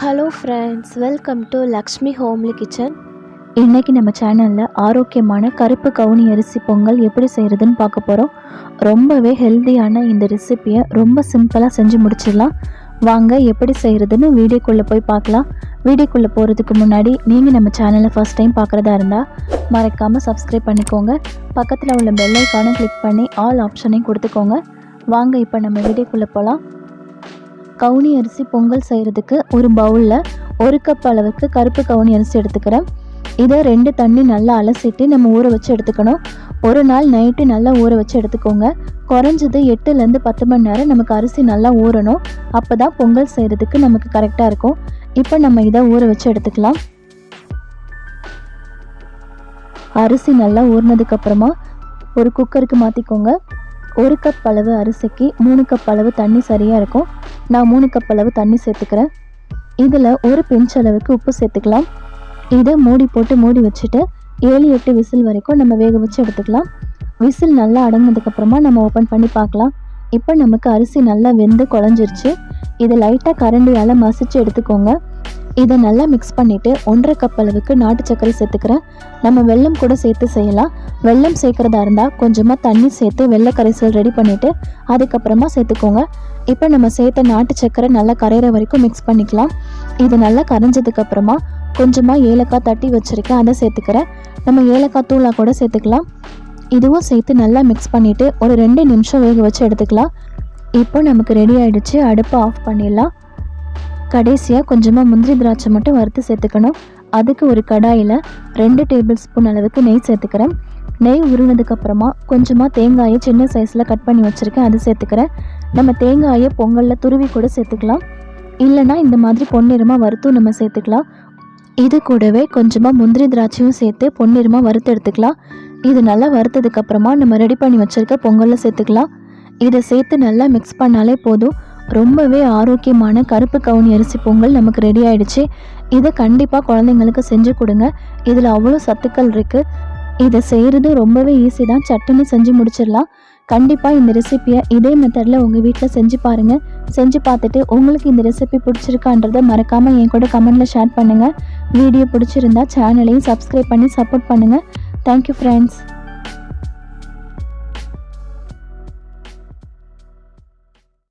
Hello friends, welcome to Lakshmi homely kitchen. இன்றைக்கி நம்ம சேனலில் ஆரோக்கியமான கருப்பு கவுனி அரிசி பொங்கல் எப்படி செய்கிறதுன்னு பார்க்க போகிறோம். ரொம்பவே ஹெல்த்தியான இந்த ரெசிப்பியை ரொம்ப சிம்பிளாக செஞ்சு முடிச்சிடலாம். வாங்க எப்படி செய்கிறதுன்னு வீடியோக்குள்ளே போய் பார்க்கலாம். வீடியோக்குள்ளே போகிறதுக்கு முன்னாடி நீங்கள் நம்ம சேனலை ஃபஸ்ட் டைம் பார்க்குறதா இருந்தால் மறக்காமல் சப்ஸ்கிரைப் பண்ணிக்கோங்க. பக்கத்தில் உள்ள பெல் ஐக்கானை கிளிக் பண்ணி ஆல் ஆப்ஷனையும் கொடுத்துக்கோங்க. வாங்க இப்போ நம்ம வீடியோக்குள்ளே போகலாம். கவுனி அரிசி பொங்கல் செய்கிறதுக்கு ஒரு பவுலில் 1 கப் அளவுக்கு கருப்பு கவுனி அரிசி எடுத்துக்கிறேன். இதை 2 தண்ணி நல்லா அலசிட்டு நம்ம ஊற வச்சு எடுத்துக்கணும். ஒரு நாள் நைட்டு நல்லா ஊற வச்சு எடுத்துக்கோங்க. குறைஞ்சது 8லேருந்து 10 மணி நேரம் நமக்கு அரிசி நல்லா ஊறணும். அப்போ தான் பொங்கல் செய்கிறதுக்கு நமக்கு கரெக்டாக இருக்கும். இப்போ நம்ம இதை ஊற வச்சு எடுத்துக்கலாம். அரிசி நல்லா ஊறினதுக்கப்புறமா ஒரு குக்கருக்கு மாற்றிக்கோங்க. 1 கப் அளவு அரிசிக்கு 3 கப் அளவு தண்ணி சரியாக இருக்கும். நான் 3 கப் அளவு தண்ணி சேர்த்துக்கிறேன். இதில் ஒரு பிஞ்ச் அளவுக்கு உப்பு சேர்த்துக்கலாம். இதை மூடி போட்டு மூடி வச்சுட்டு 7-8 விசில் வரைக்கும் நம்ம வேக வச்சு எடுத்துக்கலாம். விசில் நல்லா அடங்கினதுக்கப்புறமா நம்ம ஓப்பன் பண்ணி பார்க்கலாம். இப்போ நமக்கு அரிசி நல்லா வெந்து குழஞ்சிருச்சு. இதை லைட்டாக கரண்டியால் மசிச்சு எடுத்துக்கோங்க. இதை நல்லா மிக்ஸ் பண்ணிவிட்டு 1.5 கப் அளவுக்கு நாட்டு சர்க்கரை சேர்த்துக்கிறேன். நம்ம வெல்லம் கூட சேர்த்து செய்யலாம். வெல்லம் சேர்க்குறதா இருந்தால் கொஞ்சமாக தண்ணி சேர்த்து வெள்ளை கரைசல் ரெடி பண்ணிவிட்டு அதுக்கப்புறமா சேர்த்துக்கோங்க. இப்போ நம்ம சேர்த்த நாட்டு சர்க்கரை நல்லா கரையிற வரைக்கும் மிக்ஸ் பண்ணிக்கலாம். இது நல்லா கரைஞ்சதுக்கப்புறமா கொஞ்சமாக ஏலக்காய் தட்டி வச்சுருக்கேன், அதை சேர்த்துக்கிறேன். நம்ம ஏலக்காய் தூளாக கூட சேர்த்துக்கலாம். இதுவும் சேர்த்து நல்லா மிக்ஸ் பண்ணிவிட்டு ஒரு 2 நிமிஷம் வேக வச்சு எடுத்துக்கலாம். இப்போ நமக்கு ரெடி ஆகிடுச்சு. அடுப்பை ஆஃப் பண்ணிடலாம். கடைசியாக கொஞ்சமாக முந்திரி திராட்சை மட்டும் வறுத்து சேர்த்துக்கணும். அதுக்கு ஒரு கடாயில் 2 டேபிள் ஸ்பூன் அளவுக்கு நெய் சேர்த்துக்கிறேன். நெய் உருனதுக்கப்புறமா கொஞ்சமாக தேங்காயை சின்ன சைஸில் கட் பண்ணி வச்சுருக்கேன், அது சேர்த்துக்கிறேன். நம்ம தேங்காயை பொங்கலில் துருவி கூட சேர்த்துக்கலாம். இல்லைனா இந்த மாதிரி பொன்னிறமாக வறுத்தும் நம்ம சேர்த்துக்கலாம். இது கூடவே கொஞ்சமாக முந்திரி திராட்சையும் சேர்த்து பொன்னிறமாக வறுத்து எடுத்துக்கலாம். இது நல்லா வறுத்ததுக்கப்புறமா நம்ம ரெடி பண்ணி வச்சுருக்க பொங்கலில் சேர்த்துக்கலாம். இதை சேர்த்து நல்லா மிக்ஸ் பண்ணாலே போதும். ரொம்பவே ஆரோக்கியமான கருப்பு கவுனி அரிசி பொங்கல் நமக்கு ரெடி ஆகிடுச்சு. இதை கண்டிப்பாக குழந்தைங்களுக்கு செஞ்சு கொடுங்க. இதில் அவ்வளோ சத்துக்கள் இருக்குது. இதை செய்கிறது ரொம்பவே ஈஸி தான். சட்டுன்னு செஞ்சு முடிச்சிடலாம். கண்டிப்பாக இந்த ரெசிப்பியை இதே மெத்தடில் உங்கள் வீட்டில் செஞ்சு பாருங்கள். செஞ்சு பார்த்துட்டு உங்களுக்கு இந்த ரெசிபி பிடிச்சிருக்கான்றதை மறக்காமல் என் கூட கமெண்டில் ஷேர் பண்ணுங்கள். வீடியோ பிடிச்சிருந்தா சேனலையும் சப்ஸ்கிரைப் பண்ணி சப்போர்ட் பண்ணுங்கள். Thank you friends.